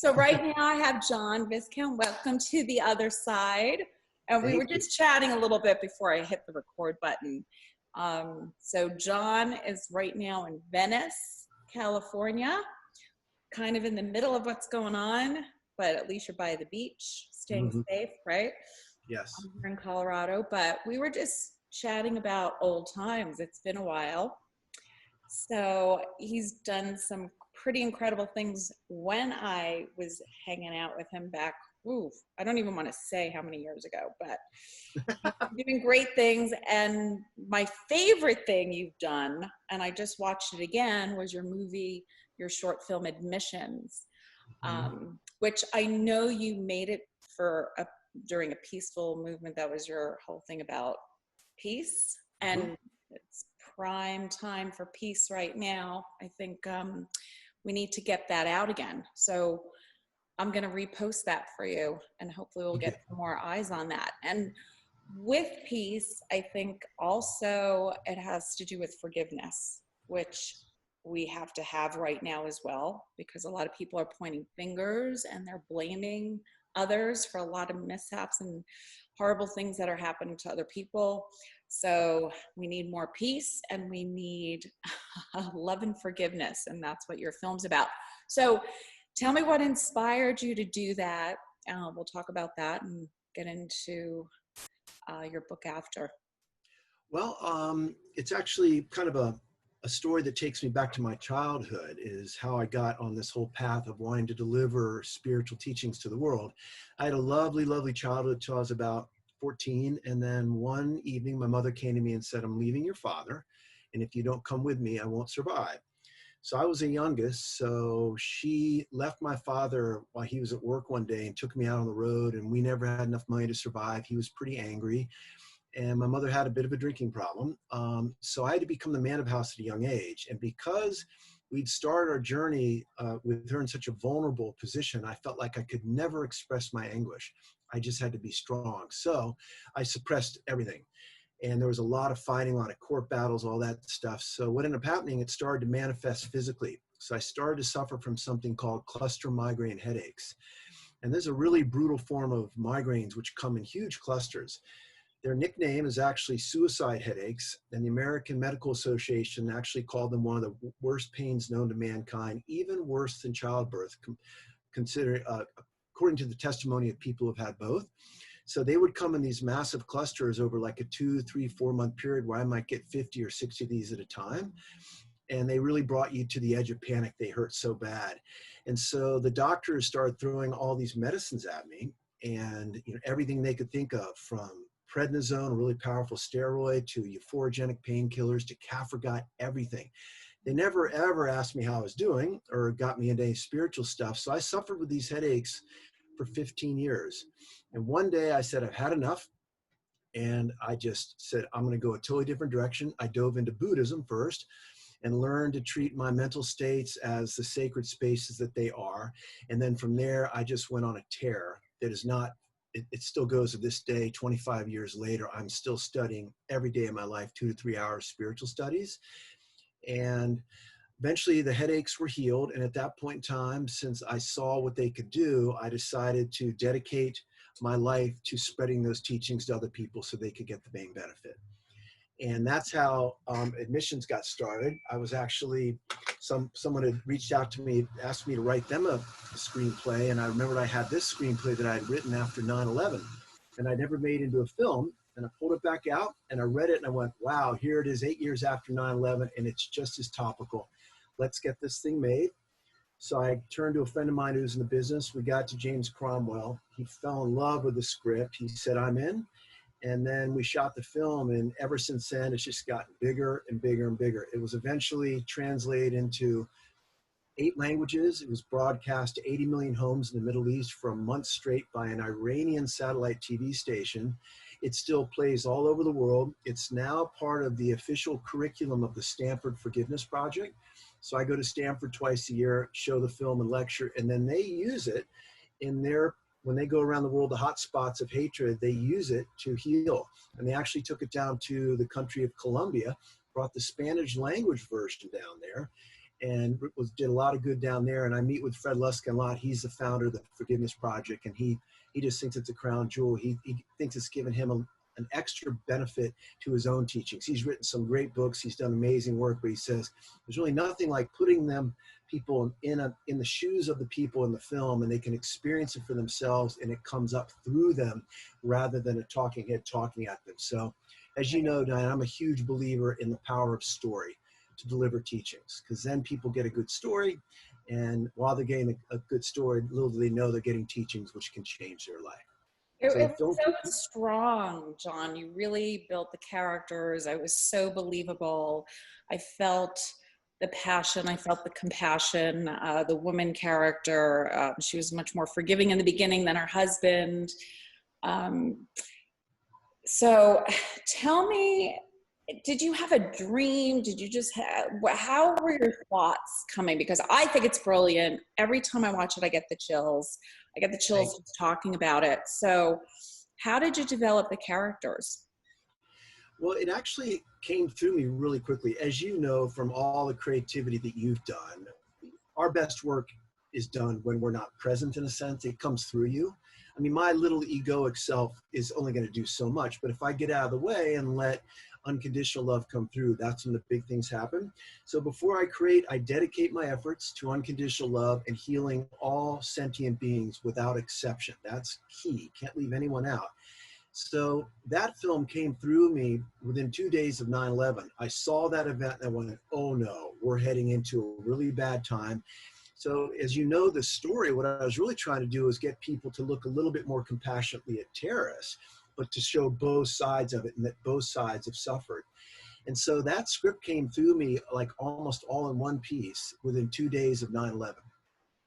So right now I have John Viscount. Welcome to the other side. And we were just chatting a little bit before I hit the record button. So John is right now in Venice, California, kind of in the middle of what's going on, but at least you're by the beach, staying safe, right? Yes. I'm here in Colorado, but we were just chatting about old times. It's been a while. So he's done some pretty incredible things when I was hanging out with him back, I don't even want to say how many years ago, but doing great things. And my favorite thing you've done, and I just watched it again, was your movie, your short film Admissions, which I know you made it during a peaceful movement. That was your whole thing about peace. And it's prime time for peace right now. I think we need to get that out again. So I'm going to repost that for you, and hopefully we'll get some more eyes on that. And with peace, I think also it has to do with forgiveness, which we have to have right now as well, because a lot of people are pointing fingers and they're blaming others for a lot of mishaps and horrible things that are happening to other people. So we need more peace, and we need love and forgiveness, and that's what your film's about. So tell me what inspired you to do that. We'll talk about that and get into your book after. Well, it's actually kind of a story that takes me back to my childhood, is how I got on this whole path of wanting to deliver spiritual teachings to the world. I had a lovely, lovely childhood till I was about 14. And then one evening, my mother came to me and said, "I'm leaving your father, and if you don't come with me, I won't survive." So I was the youngest, so she left my father while he was at work one day and took me out on the road, and we never had enough money to survive. He was pretty angry, and my mother had a bit of a drinking problem. So I had to become the man of the house at a young age. And because we'd started our journey with her in such a vulnerable position, I felt like I could never express my anguish. I just had to be strong. So I suppressed everything. And there was a lot of fighting, a lot of court battles, all that stuff. So what ended up happening, it started to manifest physically. So I started to suffer from something called cluster migraine headaches. And there's a really brutal form of migraines which come in huge clusters. Their nickname is actually suicide headaches, and the American Medical Association actually called them one of the worst pains known to mankind, even worse than childbirth, according to the testimony of people who've had both. So they would come in these massive clusters over like a 2, 3, 4 month period where I might get 50 or 60 of these at a time. And they really brought you to the edge of panic. They hurt so bad. And so the doctors started throwing all these medicines at me, and everything they could think of, from prednisone, a really powerful steroid, to euphorogenic painkillers, to Cafragot, everything. They never ever asked me how I was doing or got me into any spiritual stuff. So I suffered with these headaches for 15 years. And one day I said, I've had enough. And I just said, I'm going to go a totally different direction. I dove into Buddhism first and learned to treat my mental states as the sacred spaces that they are. And then from there, I just went on a tear that is not, it still goes to this day, 25 years later. I'm still studying every day of my life, 2 to 3 hours spiritual studies. And eventually the headaches were healed. And at that point in time, since I saw what they could do, I decided to dedicate my life to spreading those teachings to other people so they could get the main benefit. And that's how Admissions got started. I was actually, someone had reached out to me, asked me to write them a screenplay. And I remembered I had this screenplay that I had written after 9/11, and I never made into a film. And I pulled it back out and I read it and I went, wow, here it is 8 years after 9/11, and it's just as topical. Let's get this thing made. So I turned to a friend of mine who's in the business. We got to James Cromwell. He fell in love with the script. He said, I'm in. And then we shot the film, and ever since then, it's just gotten bigger and bigger and bigger. It was eventually translated into 8 languages. It was broadcast to 80 million homes in the Middle East for a month straight by an Iranian satellite TV station. It still plays all over the world. It's now part of the official curriculum of the Stanford Forgiveness Project. So I go to Stanford twice a year, show the film and lecture, and then they use it in their, when they go around the world, the hot spots of hatred, they use it to heal. And they actually took it down to the country of Colombia, brought the Spanish language version down there. and did a lot of good down there. And I meet with Fred Luskin a lot. He's the founder of the Forgiveness Project, and he just thinks it's a crown jewel. He thinks it's given him an extra benefit to his own teachings. He's written some great books. He's done amazing work, but he says there's really nothing like putting people in the shoes of the people in the film, and they can experience it for themselves, and it comes up through them rather than a talking head talking at them. So, as you know, Diane, I'm a huge believer in the power of story to deliver teachings, because then people get a good story, and while they're getting a good story, little do they know they're getting teachings which can change their life. So It was so strong, John. You really built the characters. I was so believable. I felt the passion. I felt the compassion. The woman character, she was much more forgiving in the beginning than her husband. So tell me, did you have a dream? Did you just have, how were your thoughts coming? Because I think it's brilliant. Every time I watch it, I get the chills. I get the chills just talking about it. So how did you develop the characters? Well, it actually came through me really quickly. As you know, from all the creativity that you've done, our best work is done when we're not present, in a sense. It comes through you. I mean, my little egoic self is only going to do so much, but if I get out of the way and let unconditional love come through, that's when the big things happen. So before I create, I dedicate my efforts to unconditional love and healing all sentient beings without exception. That's key. Can't leave anyone out. So that film came through me within 2 days of 9/11. I saw that event and I went, oh no, we're heading into a really bad time. So as you know, the story, what I was really trying to do is get people to look a little bit more compassionately at terrorists, but to show both sides of it and that both sides have suffered. And so that script came through me like almost all in one piece within 2 days of 9/11,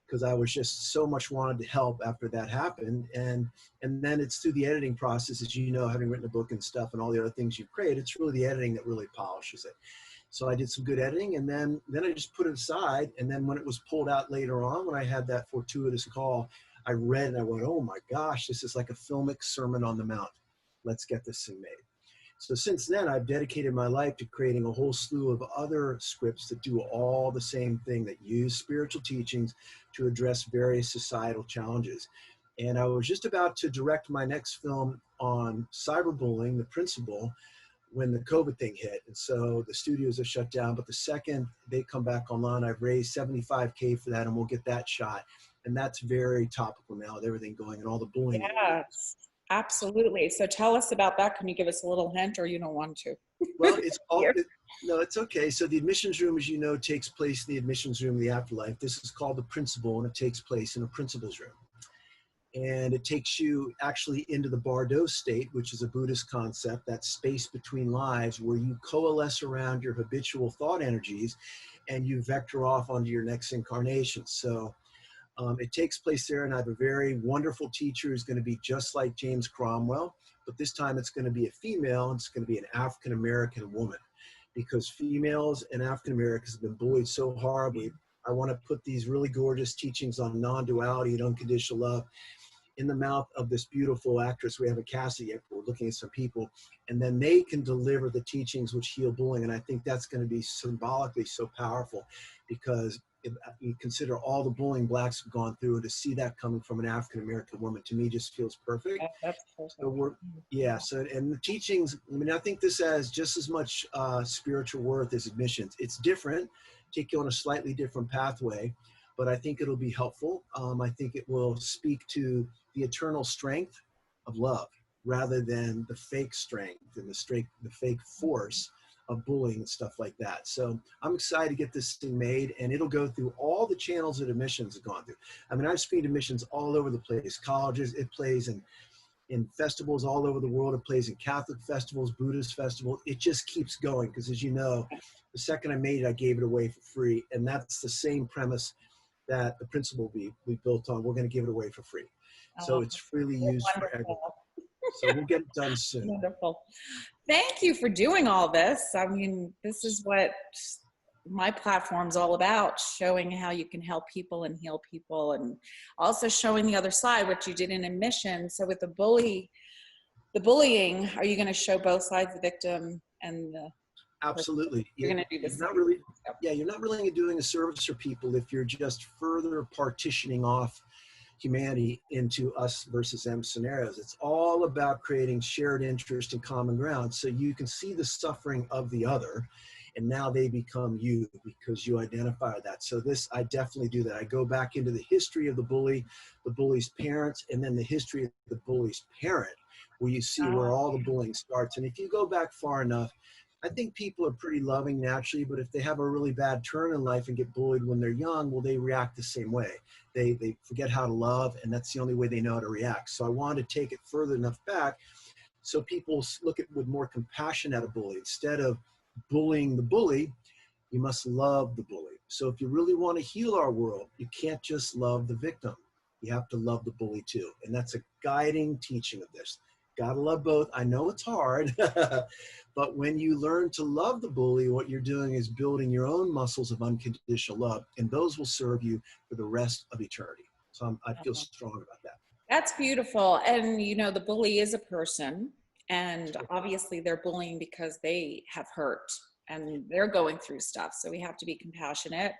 because I was just so much wanted to help after that happened. And then it's through the editing process, as you know, having written a book and stuff and all the other things you've created, it's really the editing that really polishes it. So I did some good editing, and then I just put it aside. And then when it was pulled out later on, when I had that fortuitous call, I read and I went, oh my gosh, this is like a filmic Sermon on the Mount. Let's get this thing made. So since then, I've dedicated my life to creating a whole slew of other scripts that do all the same thing, that use spiritual teachings to address various societal challenges. And I was just about to direct my next film on cyberbullying, the principle, when the COVID thing hit. And so the studios are shut down, but the second they come back online, I've raised $75K for that, and we'll get that shot. And that's very topical now with everything going and all the bullying. Yes, absolutely. So tell us about that. Can you give us a little hint, or you don't want to? Well, no, it's okay. So the admissions room, as you know, takes place in the admissions room of the afterlife. This is called the principal, and it takes place in a principal's room. And it takes you actually into the Bardo state, which is a Buddhist concept, that space between lives where you coalesce around your habitual thought energies and you vector off onto your next incarnation. So it takes place there, and I have a very wonderful teacher who's going to be just like James Cromwell, but this time it's going to be a female, and it's going to be an African-American woman, because females and African-Americans have been bullied so horribly. I want to put these really gorgeous teachings on non-duality and unconditional love in the mouth of this beautiful actress. We haven't cast it yet, but we're looking at some people, and then they can deliver the teachings which heal bullying. And I think that's going to be symbolically so powerful, because if you consider all the bullying blacks have gone through, and to see that coming from an African-American woman, to me, just feels perfect. That's perfect. So and the teachings, I mean, I think this has just as much spiritual worth as admissions. It's different, take you on a slightly different pathway, but I think it'll be helpful. I think it will speak to the eternal strength of love rather than the fake strength and the fake force of bullying and stuff like that. So I'm excited to get this thing made, and it'll go through all the channels that admissions have gone through. I mean, I've screened admissions all over the place, colleges, it plays in festivals all over the world, it plays in Catholic festivals, Buddhist festivals. It just keeps going, because as you know, the second I made it, I gave it away for free. And that's the same premise that the principle we built on. We're going to give it away for free. So it's freely used for everyone. So we'll get it done soon. Wonderful. Thank you for doing all this. I mean, this is what my platform's all about, showing how you can help people and heal people, and also showing the other side, what you did in admission. So with the bullying, are you going to show both sides, the victim and the... Absolutely. You're going to do the You're not same. really, Yep. yeah, you're not really doing a service for people if you're just further partitioning off humanity into us versus them scenarios. It's all about creating shared interest and common ground so you can see the suffering of the other, and now they become you because you identify that. So this, I definitely do that. I go back into the history of the bully, the bully's parents, and then the history of the bully's parent, where you see where all the bullying starts. And if you go back far enough, I think people are pretty loving naturally, but if they have a really bad turn in life and get bullied when they're young, well, they react the same way. They forget how to love, and that's the only way they know how to react. So I wanted to take it further enough back so people look at with more compassion at a bully. Instead of bullying the bully, you must love the bully. So if you really want to heal our world, you can't just love the victim. You have to love the bully too. And that's a guiding teaching of this. Gotta love both. I know it's hard, but when you learn to love the bully, what you're doing is building your own muscles of unconditional love, and those will serve you for the rest of eternity. So I feel strong about that. That's beautiful. And, you know, the bully is a person, and obviously they're bullying because they have hurt and they're going through stuff. So we have to be compassionate.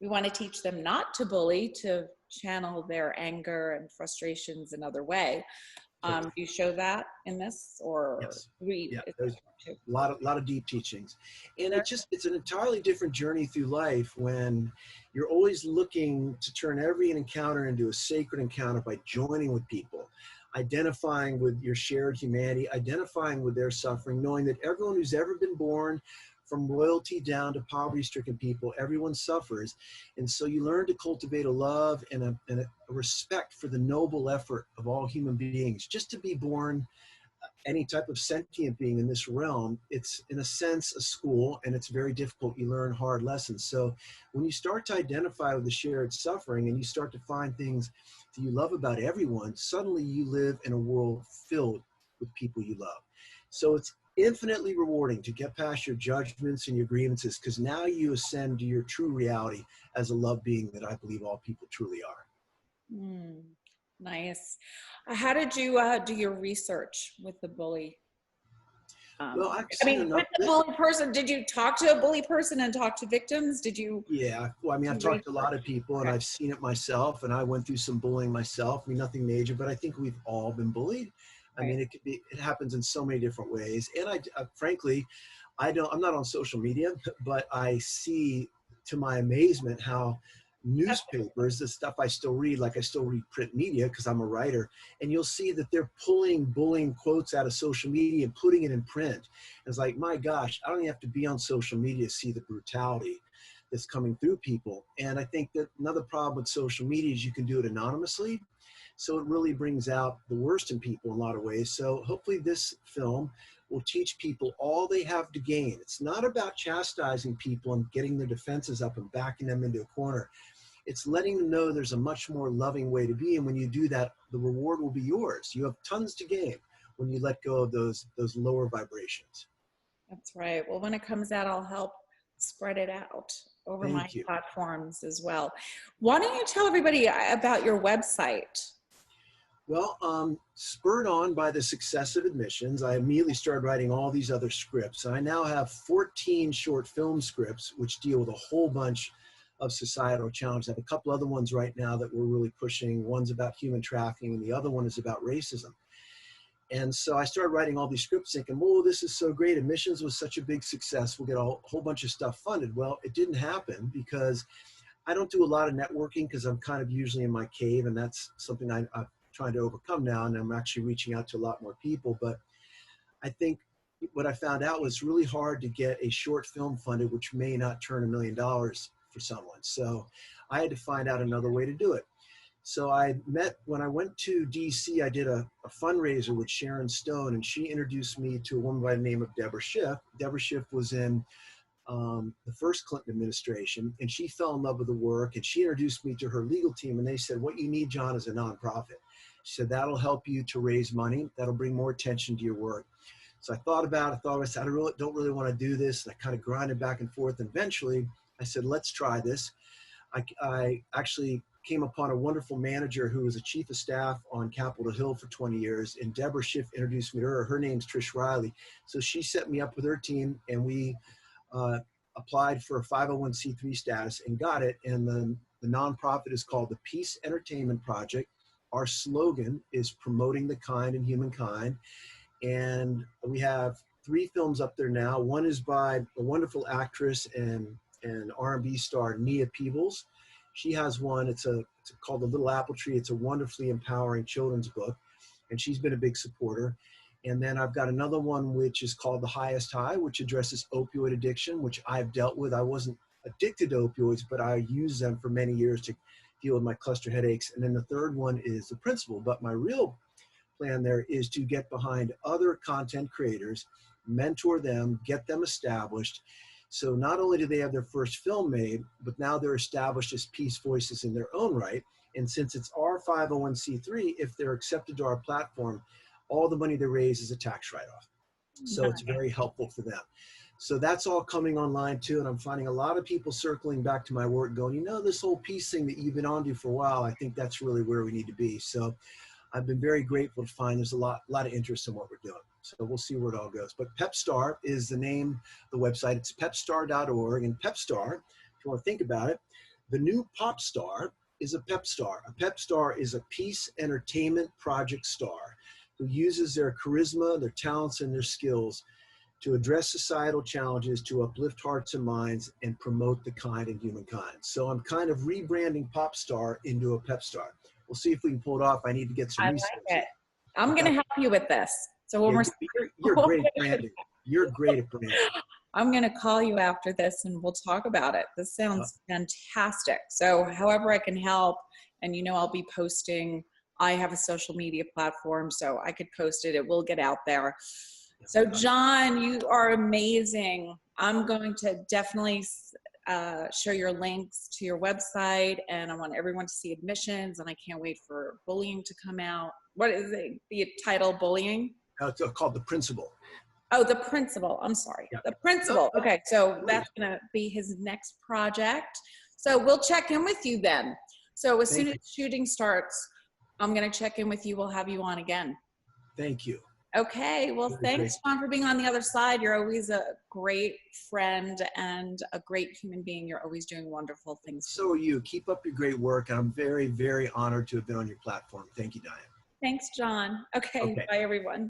We want to teach them not to bully, to channel their anger and frustrations another way. Do you show that in this, or Yes. we? Yeah, there's a lot of deep teachings, and it's an entirely different journey through life when you're always looking to turn every encounter into a sacred encounter by joining with people, identifying with your shared humanity, identifying with their suffering, knowing that everyone who's ever been born, from royalty down to poverty-stricken people, everyone suffers. And so you learn to cultivate a love and a respect for the noble effort of all human beings. Just to be born, any type of sentient being in this realm, it's in a sense a school, and it's very difficult. You learn hard lessons. So when you start to identify with the shared suffering and you start to find things that you love about everyone, suddenly you live in a world filled with people you love. So it's infinitely rewarding to get past your judgments and your grievances, because now you ascend to your true reality as a love being that I believe all people truly are. Nice. How did you do your research with the bully? Well, I've I seen mean, enough. with the bully person, did you talk to a bully person and talk to victims? Did you? Yeah, well, I mean, I've talked to a lot of people, and Okay. I've seen it myself, and I went through some bullying myself. I mean, nothing major, but I think we've all been bullied. I Right. mean, it happens in so many different ways. And frankly, I'm not on social media, but I see to my amazement how newspapers, the stuff I still read, like I still read print media because I'm a writer, and you'll see that they're pulling bullying quotes out of social media and putting it in print. It's like, my gosh, I don't even have to be on social media to see the brutality that's coming through people. And I think that another problem with social media is you can do it anonymously. So it really brings out the worst in people in a lot of ways. So hopefully this film will teach people all they have to gain. It's not about chastising people and getting their defenses up and backing them into a corner. It's letting them know there's a much more loving way to be. And when you do that, the reward will be yours. You have tons to gain when you let go of those lower vibrations. That's right. Well, when it comes out, I'll help spread it out over my Thank you. platforms as well. Why don't you tell everybody about your website? Well, spurred on by the success of admissions, I immediately started writing all these other scripts. I now have 14 short film scripts, which deal with a whole bunch of societal challenges. I have a couple other ones right now that we're really pushing. One's about human trafficking, and the other one is about racism. And so I started writing all these scripts thinking, oh, this is so great. Admissions was such a big success. We'll get a whole bunch of stuff funded. Well, it didn't happen because I don't do a lot of networking because I'm kind of usually in my cave, and that's something I'm trying to overcome now. And I'm actually reaching out to a lot more people. But I think what I found out was really hard to get a short film funded, which may not turn $1 million for someone. So I had to find out another way to do it. So when I went to DC, I did a fundraiser with Sharon Stone, and she introduced me to a woman by the name of Deborah Schiff. Deborah Schiff was in the first Clinton administration, and she fell in love with the work, and she introduced me to her legal team, and they said, what you need, John, is a nonprofit. She said, that'll help you to raise money. That'll bring more attention to your work. So I thought about it. I said, I don't really want to do this. And I kind of grinded back and forth. And eventually I said, let's try this. I actually came upon a wonderful manager who was a chief of staff on Capitol Hill for 20 years. And Deborah Schiff introduced me to her. Her name's Trish Riley. So she set me up with her team, and we applied for a 501c3 status and got it. And the nonprofit is called the Peace Entertainment Project. Our slogan is promoting the kind in humankind. And we have 3 films up there now. One is by a wonderful actress and R&B star, Nia Peebles. She has one, it's called The Little Apple Tree. It's a wonderfully empowering children's book, and she's been a big supporter. And then I've got another one, which is called The Highest High, which addresses opioid addiction, which I've dealt with. I wasn't addicted to opioids, but I used them for many years to deal with my cluster headaches. And then the third one is The Principle. But my real plan there is to get behind other content creators, mentor them, get them established. So not only do they have their first film made, but now they're established as peace voices in their own right. And since it's our 501c3, if they're accepted to our platform, all the money they raise is a tax write-off. So it's very helpful for them. So that's all coming online too. And I'm finding a lot of people circling back to my work going, you know, this whole peace thing that you've been on to for a while, I think that's really where we need to be. So I've been very grateful to find there's a lot of interest in what we're doing. So we'll see where it all goes. But PepStar is the name of the website. It's pepstar.org. And PepStar, if you want to think about it, the new pop star is a pep star. A pep star is a peace entertainment project star who uses their charisma, their talents, and their skills to address societal challenges, to uplift hearts and minds, and promote the kind in humankind. So I'm kind of rebranding pop star into a pep star. We'll see if we can pull it off. I need to get some research. I like it. I'm going to help you with this. So when you're great at branding. You're great at branding. I'm going to call you after this and we'll talk about it. This sounds fantastic. So however I can help, and you know, I'll be posting, I have a social media platform, so I could post it. It will get out there. So John, you are amazing. I'm going to definitely share your links to your website, and I want everyone to see admissions, and I can't wait for bullying to come out. What is the title, bullying? It's called The Principle. Oh, The Principle. I'm sorry. Yeah. The Principle. Okay, so that's going to be his next project. So we'll check in with you then. So as soon as shooting starts, I'm going to check in with you. We'll have you on again. Thank you. Okay. Well, thanks, John, for being on the other side. You're always a great friend and a great human being. You're always doing wonderful things. So are you. Keep up your great work. And I'm very, very honored to have been on your platform. Thank you, Diane. Thanks, John. Okay. Bye, everyone.